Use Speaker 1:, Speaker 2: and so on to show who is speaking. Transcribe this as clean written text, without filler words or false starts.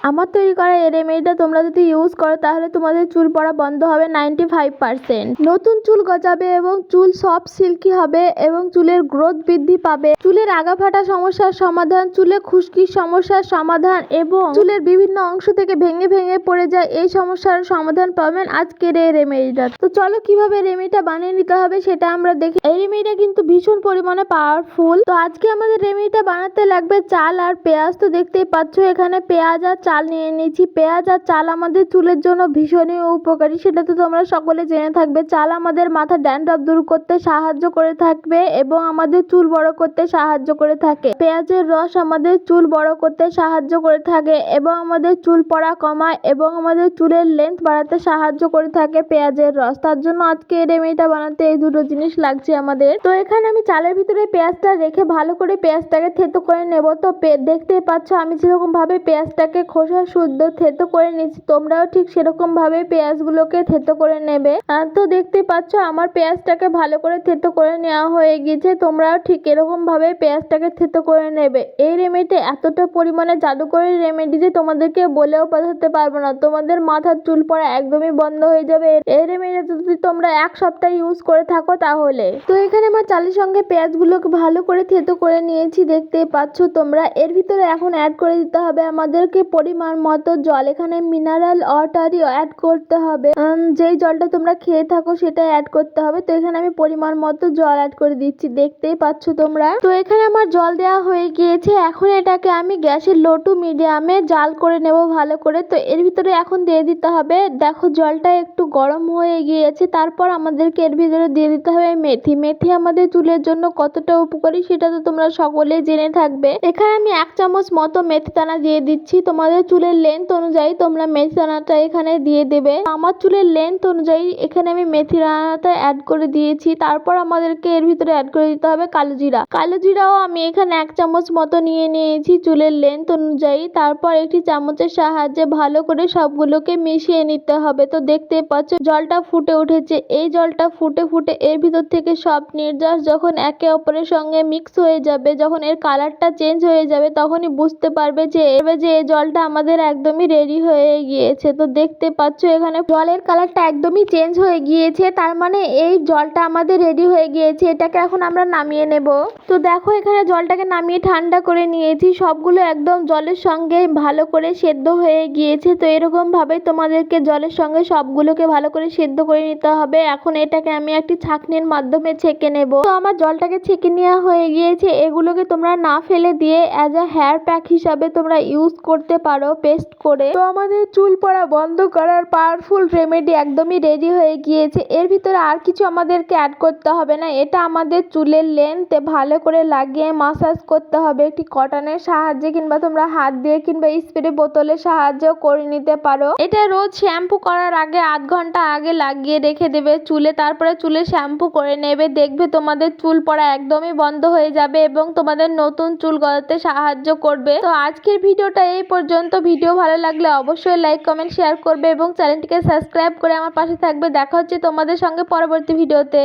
Speaker 1: আমার তৈরি করা এই রেমেডিটা তোমরা যদি ইউজ করো তাহলে তোমাদের চুল পড়া বন্ধ হবে 95%। নতুন চুল গজাবে এবং চুল সফট সিল্কি হবে এবং চুলের গ্রোথ বৃদ্ধি পাবে। চুলের আগা ফাটা সমস্যার সমাধান, চুলে খুশকির সমস্যার সমাধান এবং চুলের বিভিন্ন অংশ থেকে ভেঙে ভেঙে পড়ে যায় এই সমস্যার সমাধান পাবেন আজকের এই রেমেডিটা। তো চলো কিভাবে রেমেডিটা বানিয়ে নিতে হবে সেটা আমরা দেখি। এই রেমেডিটা কিন্তু ভীষণ পরিমাণে পাওয়ারফুল। তো আজকে আমাদের রেমেডিটা বানাতে লাগবে চাল আর পেঁয়াজ। তো দেখতেই পাচ্ছ এখানে পেঁয়াজ আর চাল নিয়ে নিয়েছি। পেঁয়াজ আর চাল আমাদের চুলের জন্য ভীষণই উপকারী, সেটা তো তোমরা সকলে জেনে থাকবে। চাল আমাদের মাথার ড্যান্ড্রফ দূর করতে সাহায্য করে থাকবে এবং আমাদের চুল বড় করতে সাহায্য করে থাকে। পেঁয়াজের রস আমাদের চুল বড় করতে সাহায্য করে থাকে এবং আমাদের চুল পড়া কমায় এবং আমাদের চুলের লেন্থ বাড়াতে সাহায্য করে থাকে পেঁয়াজের রস। তার জন্য আজকে এই রেমেডিটা বানাতে এই দুটো জিনিস লাগছে আমাদের। তো এখানে আমি চালের ভিতরে পেঁয়াজটা রেখে ভালো করে পেঁয়াজটাকে থেতো করে নেব। তো দেখতেই পাচ্ছ আমি যেরকম ভাবে পেঁয়াজটাকে খোসা শুদ্ধ থেতো করে নিচ্ছি, তোমরাও ঠিক সেরকম ভাবে পেঁয়াজগুলোকে থেতো করে নেবে। তো দেখতে পাচ্ছ আমার পেঁয়াজটাকে ভালো করে থেতো করে নেওয়া হয়ে গিয়েছে, তোমরাও ঠিক এরকম ভাবে পেঁয়াজটাকে থেতো করে নেবে। এই রেমেডিটা এতটা পরিমাণে জাদুকরী রেমেডি যে তোমাদেরকে বলেও বোঝাতে পারবো না। তোমাদের মাথার চুল পড়া একদমই বন্ধ হয়ে যাবে এই রেমেডিটা যদি তোমরা এক সপ্তাহ ইউজ করে থাকো তাহলে। তো এখানে আমার চালের সঙ্গে পেঁয়াজগুলোকে ভালো করে থেতো করে নিয়েছি, দেখতেই পাচ্ছ তোমরা। এর ভিতরে এখন অ্যাড করে দিতে হবে আমাদেরকে পরিমাণ মতো জল। এখানে মিনারেল ওয়াটারই অ্যাড করতে হবে, যেই জলটা তোমরা খেয়ে থাকো সেটা অ্যাড করতে হবে। তো এখানে আমি পরিমাণ মতো জল অ্যাড করে দিচ্ছি, দেখতেই পাচ্ছ তোমরা। তো এখানে আমার জল দেওয়া হয়ে গিয়েছে, এখন এটাকে আমি গ্যাসের লো টু মিডিয়ামে জাল করে নেব ভালো করে। তো এর ভিতরে এখন দিয়ে দিতে হবে, দেখো জলটা একটু গরম হয়ে গিয়েছে, তারপর আমাদেরকে এর ভিতরে দিয়ে দিতে হবে মেথি। মেথি আমাদের চুলের জন্য কতটা উপকারী সেটা তো তোমরা সকলে জেনে থাকবে। এখানে আমি 1 চামচ মতো মেথি দানা দিয়ে দিচ্ছি। তোমাদের চুলের লেন্থ অনুযায়ী তোমরা মেথি দানাটা এখানে দিয়ে দেবে। আমার চুলের লেন্থ অনুযায়ী এখানে আমি মেথি দানাটা অ্যাড করে দিয়েছি। তারপর আমাদেরকে এর ভিতরে অ্যাড করে দিতে হবে কালো জিরা। কালো জিরাও আমি এখানে 1 চামচ মতো নিয়ে নিয়েছি চুলের লেন্থ অনুযায়ী। তারপর একটি চামচের সাহায্যে ভালো করে সবগুলোকে মিশিয়ে নিতে হবে। তো দেখতে পাচ্ছ জলটা ফুটে উঠেছে। এই জলটা ফুটে ফুটে এর ভিতর থেকে সব নির্যাস যখন একে অপরের সঙ্গে মিক্স হয়ে যাবে, যখন এর কালারটা চেঞ্জ হয়ে যাবে, তখনই বুঝতে পারবে যে এই জলটা আমাদের একদমই রেডি হয়ে গিয়েছে। তো দেখতে পাচ্ছ এখানে জলের কালারটা একদমই চেঞ্জ হয়ে গিয়েছে, তার মানে এই জলটা আমাদের রেডি হয়ে গিয়েছে। এটাকে এখন আমরা নামিয়ে নেব। তো দেখো এখানে জলটাকে নামিয়ে ঠান্ডা করে নিয়েছি, সবগুলো একদম জলের সঙ্গে ভালো করে সেদ্ধ হয়ে গিয়েছে। তো এরকম ভাবে তোমাদেরকে জলের সঙ্গে সবগুলোকে ভালো করে সেদ্ধ করে নিতে হবে। এখন এটাকে আমি একটি ছাঁকনির মাধ্যমে ছেঁকে নেব। তো আমার জলটাকে ছেঁকে নেওয়া হয়ে গিয়েছে। এগুলোকে তোমরা না ফেলে দিয়ে অ্যাজ আ হেয়ার প্যাক হিসাবে তোমরা ইউজ করতে পারো পেস্ট করে। তো আমাদের চুল পড়া বন্ধ করার পাওয়ারফুল রেমেডি একদমই রেডি হয়ে গিয়েছে। এর ভিতরে আর কিছু আমাদেরকে অ্যাড করতে হবে না। এটা আমাদের চুলের লেন্থে ভালো করে লাগিয়ে মাসাজ করতে হবে একটি কটনের সাহায্যে, কিংবা তোমরা হাত দিয়ে কিংবা স্প্রে বোতলের সাহায্যেও করে নিতে পারো। এটা রোজ শ্যাম্পু করার আগে 1/2 ঘন্টা আগে লাগিয়ে রেখে দেবে চুলে, তারপরে চুলে শ্যাম্পু করে নেবে। দেখবে তোমাদের চুল পড়া একদমই বন্ধ হয়ে যাবে এবং তোমাদের নতুন চুল গজাতে সাহায্য করবে। তো আজকের ভিডিওটা এই পর্যন্ত। ভিডিও ভালো লাগলে অবশ্যই লাইক কমেন্ট শেয়ার করবে এবং চ্যানেলটিকে সাবস্ক্রাইব করে আমার পাশে থাকবে। দেখা হচ্ছে তোমাদের সঙ্গে পরবর্তী ভিডিওতে।